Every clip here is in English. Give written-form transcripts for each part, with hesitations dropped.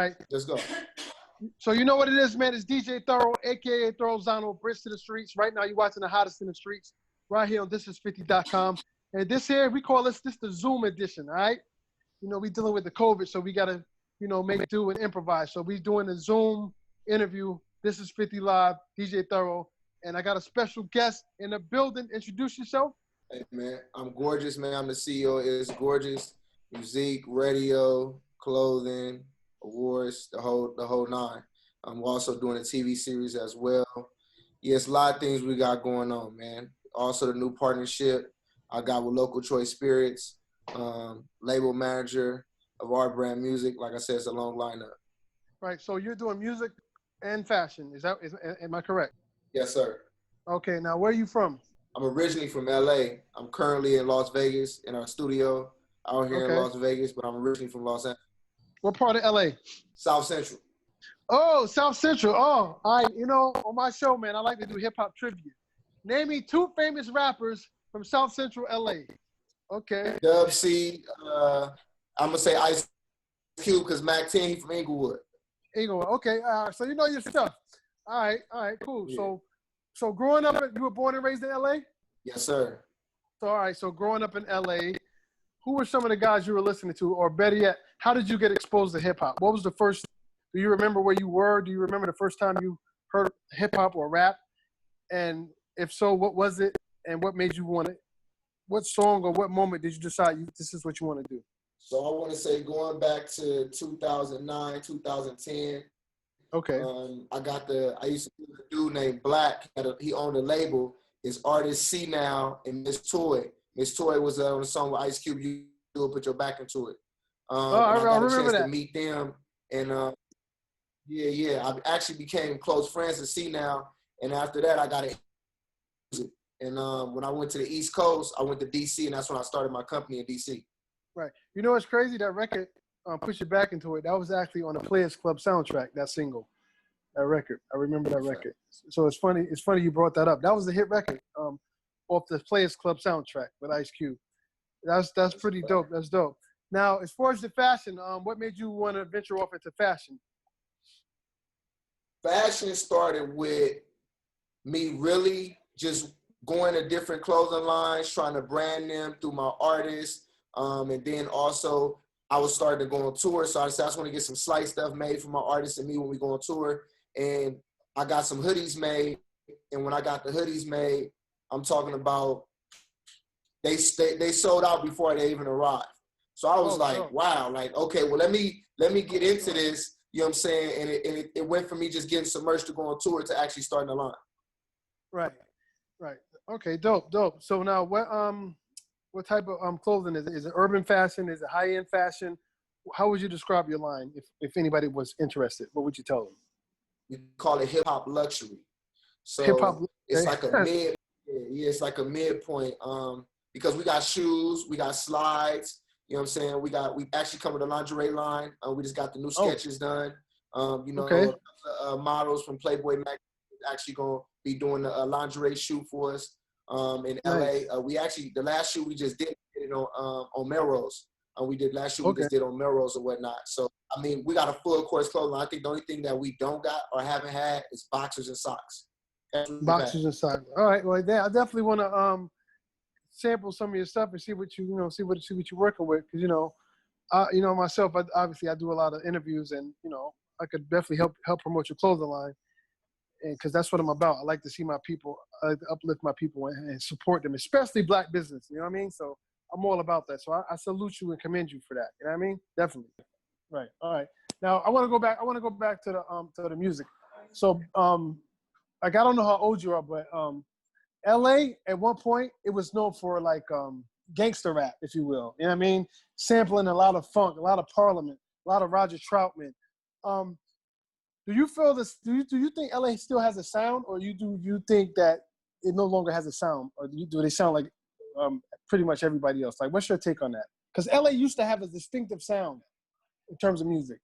right. Let's go. So you know what it is, man. It's DJ Thoro, a.k.a. Throzano, Brits to the streets. Right now, you're watching the hottest in the streets right here on thisis50.com. And this here, we call this the Zoom edition, all right? You know, we dealing with the COVID, so we got to, you know, make do and improvise. So we doing a Zoom interview. This is 50 Live, DJ Thoro. And I got a special guest in the building. Introduce yourself. Hey, man, I'm gorgeous, man. I'm the CEO. It's gorgeous. Musique, radio, clothing, awards, the whole nine. I'm also doing a TV series as well. Yeah, it's a lot of things we got going on, man. Also, the new partnership I got with Local Choice Spirits, label manager of our brand Musique. Like I said, it's a long lineup. Right. So you're doing music and fashion. Am I correct? Yes, sir. Okay. Now, where are you from? I'm originally from LA. I'm currently in Las Vegas in our studio out here in Las Vegas, but I'm originally from Los Angeles. What part of LA? South Central. Oh, South Central. Oh, all right. You know, on my show, man, I like to do hip-hop trivia. Name me two famous rappers from South Central LA. Okay. Dub C, I'm going to say Ice Cube because Mac 10, he from Inglewood. Inglewood. Okay. So you know your stuff. All right. Cool. Yeah. So growing up, you were born and raised in LA? Yes, sir. So, all right. So growing up in LA, who were some of the guys you were listening to? Or better yet, how did you get exposed to hip-hop? What was the first, do you remember where you were? Do you remember the first time you heard hip-hop or rap? And if so, what was it? And what made you want it? What song or what moment did you decide this is what you want to do? So I want to say going back to 2009, 2010. Okay. I used to do a dude named Black. He owned a label. His artist C Now and Miss Toy. Miss Toy was on a song with Ice Cube. You will put your back into it. I got a chance to meet them, and I actually became close friends with C Now. And after that, I got it. And when I went to the East Coast, I went to DC, and that's when I started my company in DC. Right. You know what's crazy? That record, Push Your Back Into It, that was actually on the Players Club soundtrack, that single, that record. I remember that record. So it's funny you brought that up. That was a hit record off the Players Club soundtrack with Ice Cube. That's pretty dope. That's dope. Now, as far as the fashion, what made you want to venture off into fashion? Fashion started with me really just going to different clothing lines, trying to brand them through my artists. And then also I was starting to go on tour. So I said, I just want to get some slight stuff made for my artists and me when we go on tour. And I got some hoodies made. And when I got the hoodies made, I'm talking about they sold out before they even arrived. So I was wow, like, okay, well, let me get into this, you know what I'm saying? And it went from me just getting submerged to go on tour to actually starting the line. Right. Okay, dope. So now what type of clothing is it? Is it urban fashion? Is it high-end fashion? How would you describe your line if anybody was interested? What would you tell them? We call it hip-hop luxury. So hip-hop, it's like a mid, it's like a midpoint. Because we got shoes, we got slides, you know what I'm saying? We actually come with a lingerie line. We just got the new sketches done. Models from Playboy magazine actually gonna be doing a lingerie shoot for us in LA. The last shoot we just did it on Melrose. We did last shoot we just did on Melrose or whatnot. So I mean, we got a full course clothing. I think the only thing that we don't got or haven't had is boxers and socks. Boxers and socks. All right. Well, I definitely want to sample some of your stuff and see what you're working with, because myself, I do a lot of interviews, and I could definitely help promote your clothing line, and because that's what I'm about. I like to see my people, I like to uplift my people and support them, especially Black business. You know what I mean? So I'm all about that. So I salute you and commend you for that. You know what I mean? Definitely. Right. All right. Now I want to go back to the music. So I don't know how old you are, but LA at one point it was known for like gangster rap, if you will. You know what I mean? Sampling a lot of funk, a lot of Parliament, a lot of Roger Troutman. Do you feel this? Do you think LA still has a sound, or do you think that it no longer has a sound, or do they sound like pretty much everybody else? Like, what's your take on that? Because LA used to have a distinctive sound in terms of music.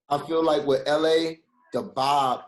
I feel like with LA, the bob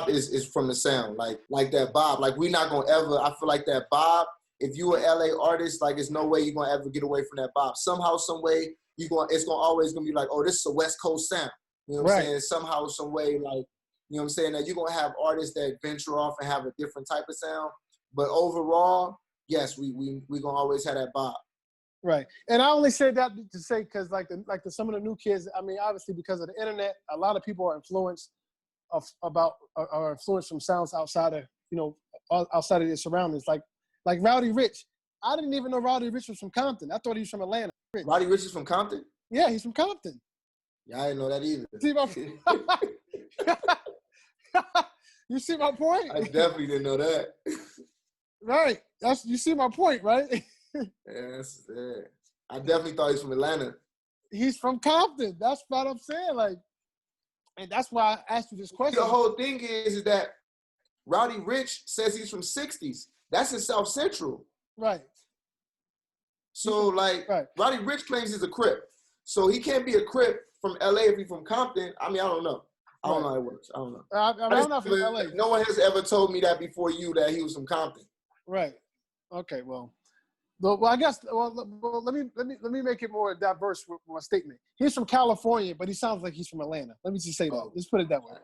is from the sound, like that bob. Like we're not gonna ever. I feel like that bob. If you an LA artist, like there's no way you're gonna ever get away from that bob. Somehow, some way, it's always gonna be like, oh, this is a West Coast sound. You know what I'm saying? Somehow, some way, like, you know what I'm saying, that you're going to have artists that venture off and have a different type of sound. But overall, yes, we going to always have that vibe. Right. And I only say that to say, because some of the new kids, I mean, obviously because of the internet, a lot of people are influenced are influenced from sounds outside of, you know, outside of their surroundings. Like Rowdy Rich. I didn't even know Rowdy Rich was from Compton. I thought he was from Atlanta. Roddy Ricch is from Compton? Yeah, he's from Compton. Yeah, I didn't know that either. See my You see my point? I definitely didn't know that. Right. You see my point, right? Yes, yeah. I definitely thought he was from Atlanta. He's from Compton. That's what I'm saying. Like, and that's why I asked you this question. The whole thing is that Rowdy Ricch says he's from 60s. That's in South Central. Right. So, like, Rowdy Ricch claims he's a Crip. So he can't be a Crip from LA if he's from Compton. I mean, I don't know. I don't know how it works. I don't know. I'm not from LA. No one has ever told me that before you, that he was from Compton. Right. Okay, well, I guess let me make it more diverse with my statement. He's from California, but he sounds like he's from Atlanta. Let me just say that. Let's put it that way.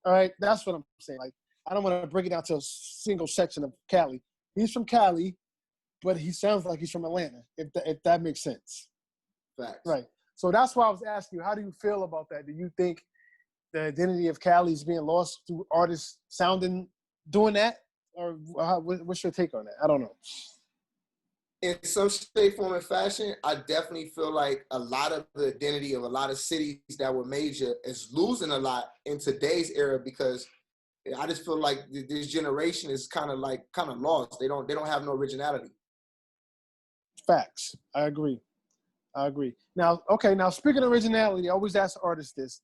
All right, that's what I'm saying. Like, I don't want to break it down to a single section of Cali. He's from Cali, but he sounds like he's from Atlanta. If that makes sense. Facts. Right. So that's why I was asking you, how do you feel about that? Do you think the identity of Cali is being lost through artists doing that? Or what's your take on that? I don't know. In some shape, form, and fashion, I definitely feel like a lot of the identity of a lot of cities that were major is losing a lot in today's era, because I just feel like this generation is kind of lost. They don't have no originality. Facts. I agree. Now, speaking of originality, I always ask artists this.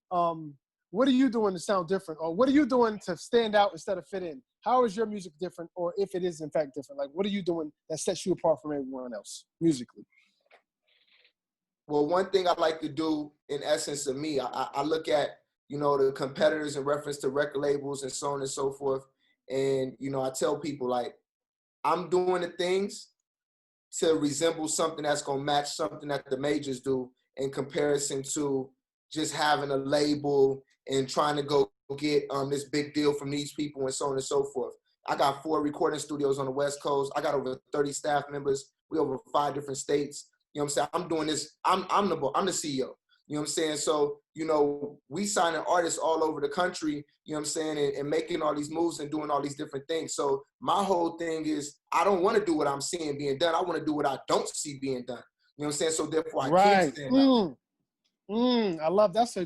What are you doing to sound different? Or what are you doing to stand out instead of fit in? How is your music different? Or if it is in fact different, like what are you doing that sets you apart from everyone else musically? Well, one thing I like to do in essence of me, I look at, you know, the competitors in reference to record labels and so on and so forth. And, you know, I tell people, like, I'm doing the things to resemble something that's going to match something that the majors do in comparison to just having a label and trying to go get this big deal from these people and so on and so forth. I got 4 recording studios on the West Coast. I got over 30 staff members. We over 5 different states. You know what I'm saying? I'm doing this. I'm the CEO. You know what I'm saying? So, you know, we signing artists all over the country, you know what I'm saying, and making all these moves and doing all these different things. So my whole thing is I don't want to do what I'm seeing being done. I want to do what I don't see being done. You know what I'm saying? So therefore I can't stand out. I love that's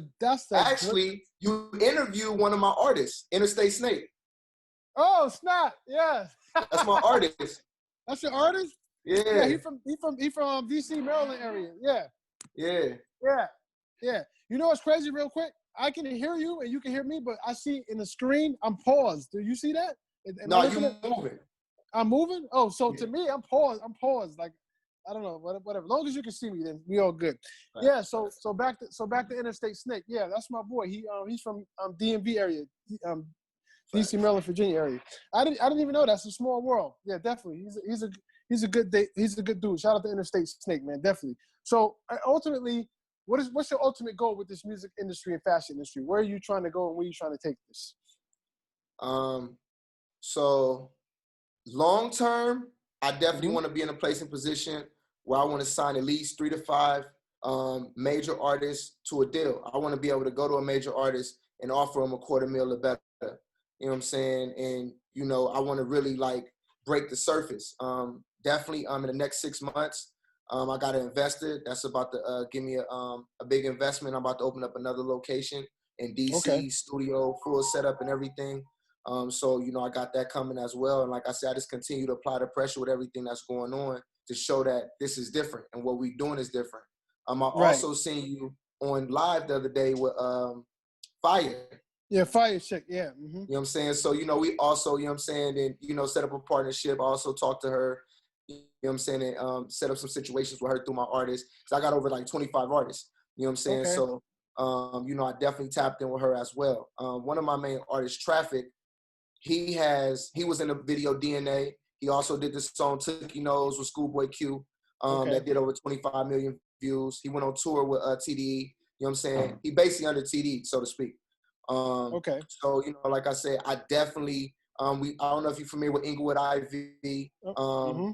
Actually, you interview one of my artists, Interstate Snake. Oh, snap! Yeah, that's my artist. That's your artist? Yeah. He from DC, Maryland area. Yeah. You know what's crazy? Real quick, I can hear you and you can hear me, but I see in the screen I'm paused. Do you see that? No, you're moving. I'm moving. Oh, so to me, I'm paused. Like, I don't know, whatever. As long as you can see me, then we all good. Right. Yeah. So back to Interstate Snake. Yeah, that's my boy. He's from DMV area, DC, Maryland, Virginia area. I didn't even know that's a small world. Yeah, definitely. He's a good dude. Shout out to Interstate Snake, man. Definitely. So ultimately, what's your ultimate goal with this music industry and fashion industry? Where are you trying to go and where are you trying to take this? So long term, I definitely want to be in a place and position where I want to sign at least 3 to 5 major artists to a deal. I want to be able to go to a major artist and offer them $250,000 or better. You know what I'm saying? And, you know, I want to really like break the surface. Definitely in the next 6 months, I got an investor that's about to give me a big investment. I'm about to open up another location in DC, studio, full setup and everything. So, you know, I got that coming as well. And like I said, I just continue to apply the pressure with everything that's going on to show that this is different and what we're doing is different. I also seen you on live the other day with Fire. Yeah, Fire Chick, yeah. Mm-hmm. You know what I'm saying? So, you know, we also, you know what I'm saying, and, you know, set up a partnership. I also talked to her, you know what I'm saying, and set up some situations with her through my artists. Because I got over like 25 artists, you know what I'm saying? Okay. So, you know, I definitely tapped in with her as well. One of my main artists, Traffic, he was in the video DNA. He also did the song Tookie Knows with Schoolboy Q that did over 25 million views. He went on tour with TDE. You know what I'm saying? He basically under TD, so to speak. Okay. So, you know, like I said, I definitely, I don't know if you're familiar with Inglewood IV. Mm-hmm.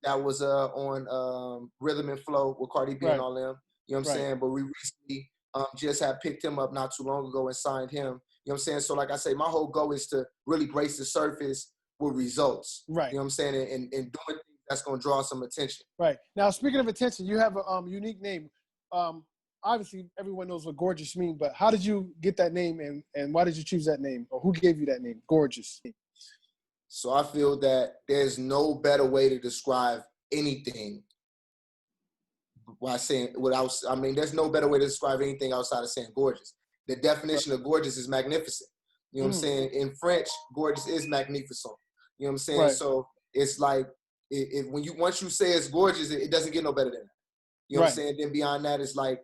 That was on Rhythm and Flow with Cardi B and Right. all them. You know what I'm Right. saying? But we recently just had picked him up not too long ago and signed him. You know what I'm saying? So like I say, my whole goal is to really brace the surface with results. Right. You know what I'm saying? And doing things that's going to draw some attention. Right. Now, speaking of attention, you have a unique name. Obviously, everyone knows what Gorgeous means, but how did you get that name, and why did you choose that name, or who gave you that name, Gorgeous? So I feel that there's no better way to describe anything there's no better way to describe anything outside of saying gorgeous. The definition of gorgeous is magnificent. You know what I'm saying? In French, gorgeous is magnificent. You know what I'm saying? Right. So it's like once you say it's gorgeous, it doesn't get no better than that. You know what I'm saying? Then beyond that, it's like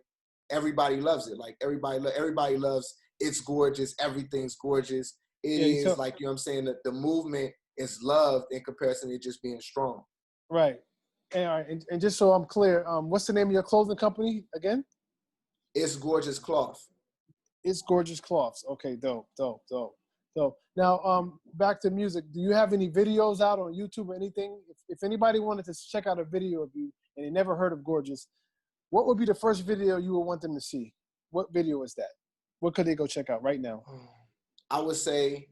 everybody loves it. Like everybody loves it's gorgeous. Everything's gorgeous. It is like, you know what I'm saying? The movement is loved in comparison to just being strong. Right. And just so I'm clear, what's the name of your clothing company again? It's Gorgeous Cloth. It's Gorgeous Cloths. Okay, dope. Now, back to music. Do you have any videos out on YouTube or anything? If anybody wanted to check out a video of you and they never heard of Gorgeous, what would be the first video you would want them to see? What video is that? What could they go check out right now? I would say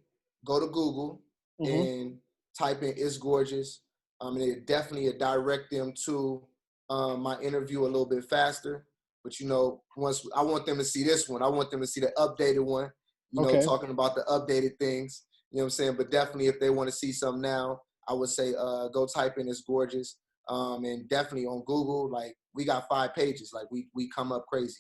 go to Google and type in It's Gorgeous. And it definitely direct them to my interview a little bit faster. But, you know, once I want them to see this one, I want them to see the updated one, you know, talking about the updated things, you know what I'm saying? But definitely if they want to see some now, I would say go type in It's Gorgeous. And definitely on Google, like we got 5 pages, like we come up crazy.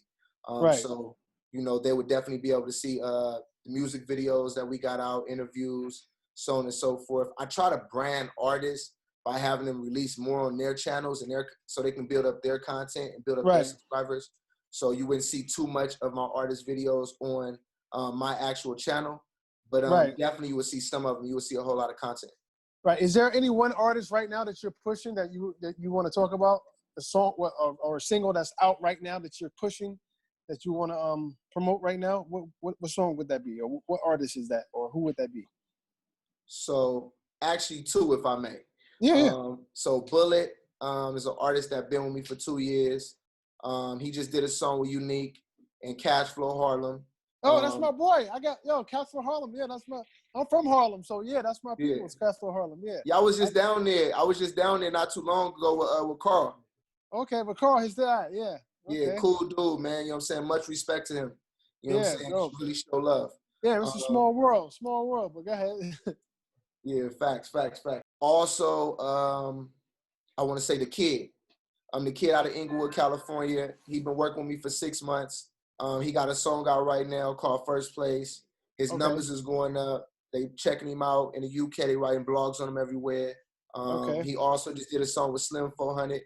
So, you know, they would definitely be able to see the music videos that we got out, interviews, so on and so forth. I try to brand artists by having them release more on their channels and so they can build up their content and build up their subscribers. So you wouldn't see too much of my artist videos on my actual channel, but definitely you would see some of them. You would see a whole lot of content. Right. Is there any one artist right now that you're pushing that you want to talk about? A song or a single that's out right now that you're pushing that you want to promote right now? What song would that be, or what artist is that, or who would that be? So actually 2, if I may. Yeah. So Bullet is an artist that been with me for 2 years. He just did a song with Unique and Cash Flow Harlem. Oh, that's my boy. Cash Flow Harlem. Yeah, I'm from Harlem, so yeah, that's my people. It's Cash Flow Harlem. Yeah. Yeah, I was just down there not too long ago with Carl. Okay, but Carl, his dad. Yeah. Okay. Yeah, cool dude, man. You know what I'm saying? Much respect to him. You know what I'm saying? Dope. Really show love. Yeah, it's a small world, but go ahead. Yeah, facts. Also, I want to say The Kid. I'm The Kid out of Inglewood, California. He's been working with me for 6 months. He got a song out right now called First Place. His numbers is going up. They checking him out in the UK. They writing blogs on him everywhere. He also just did a song with Slim 400.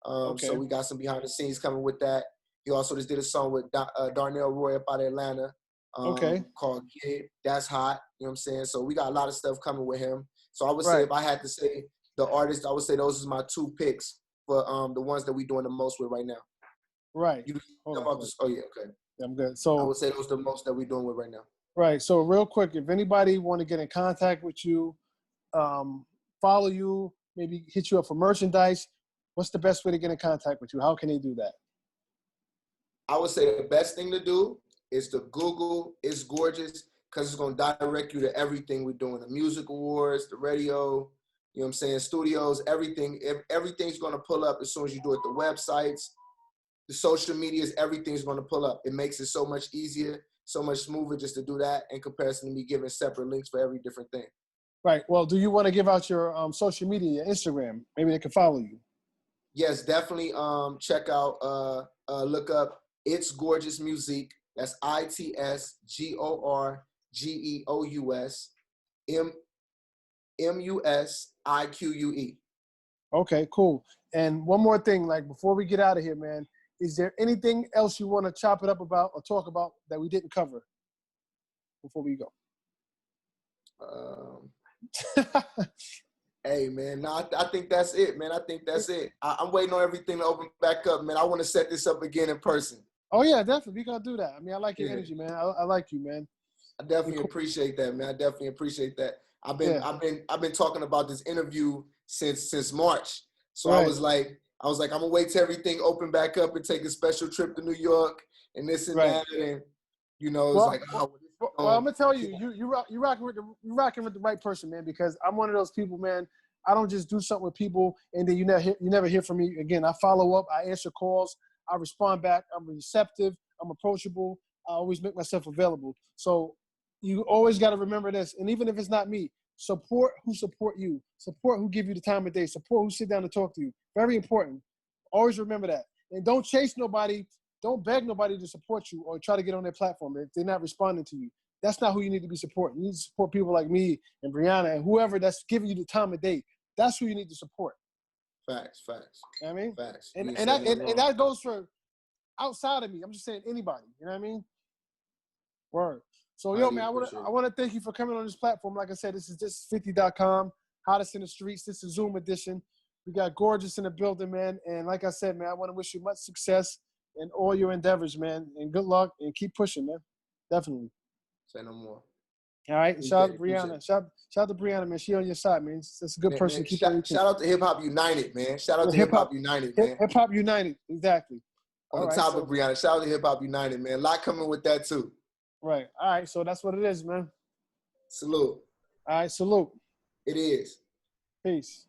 So we got some behind the scenes coming with that. He also just did a song with Darnell Roy up out of Atlanta. Called Kid. That's hot. You know what I'm saying? So we got a lot of stuff coming with him. So I would say if I had to say the artist, I would say those are my 2 picks for the ones that we doing the most with right now. Right. Oh yeah, okay. Yeah, I'm good. So I would say those are the most that we doing with right now. Right. So real quick, if anybody want to get in contact with you, follow you, maybe hit you up for merchandise, what's the best way to get in contact with you? How can they do that? I would say the best thing to do is to Google It's Gorgeous, because it's going to direct you to everything we're doing. The music awards, the radio, you know what I'm saying, studios, everything. Everything's going to pull up as soon as you do it. The websites, the social medias, everything's going to pull up. It makes it so much easier, so much smoother just to do that in comparison to me giving separate links for every different thing. Right. Well, do you want to give out your social media, your Instagram? Maybe they can follow you. Yes, definitely check out, look up It's Gorgeous Musique. That's ITSGORGEOUS MUSIQUE. Okay, cool. And one more thing, like before we get out of here, man, is there anything else you want to chop it up about or talk about that we didn't cover before we go? Hey, man, no, I think that's it, man. I think that's it. I'm waiting on everything to open back up, man. I want to set this up again in person. Oh yeah, definitely. We gonna do that. I mean, I like your Yeah. energy, man. I like you, man. I definitely appreciate that, man. I definitely appreciate that. I've been talking about this interview since March. So Right. I was like, I'm gonna wait till everything open back up and take a special trip to New York and this and that. And you know, it's like, well, I'm gonna tell you, you're rocking with the right person, man. Because I'm one of those people, man. I don't just do something with people and then you never hear from me again. I follow up. I answer calls. I respond back. I'm receptive. I'm approachable. I always make myself available. So you always got to remember this. And even if it's not me, support who support you. Support who give you the time of day. Support who sit down and talk to you. Very important. Always remember that. And don't chase nobody. Don't beg nobody to support you or try to get on their platform if they're not responding to you. That's not who you need to be supporting. You need to support people like me and Brianna and whoever that's giving you the time of day. That's who you need to support. Facts. You know what I mean? Facts. And that goes for outside of me. I'm just saying anybody. You know what I mean? Word. So, yo, man, I want to thank you for coming on this platform. Like I said, this is 50.com, Hottest in the Streets. This is Zoom edition. We got Gorgeous in the building, man. And like I said, man, I want to wish you much success in all your endeavors, man. And good luck and keep pushing, man. Definitely. Say no more. All right. Shout out to Brianna. Shout out to Brianna, man. She on your side, man. That's a good person. Man, shout out to Hip Hop United, man. Shout out to Hip Hop United, man. Hip Hop United. Exactly. On the top of Brianna. Shout out to Hip Hop United, man. A lot coming with that, too. Right. All right. So that's what it is, man. Salute. All right. Salute. It is. Peace.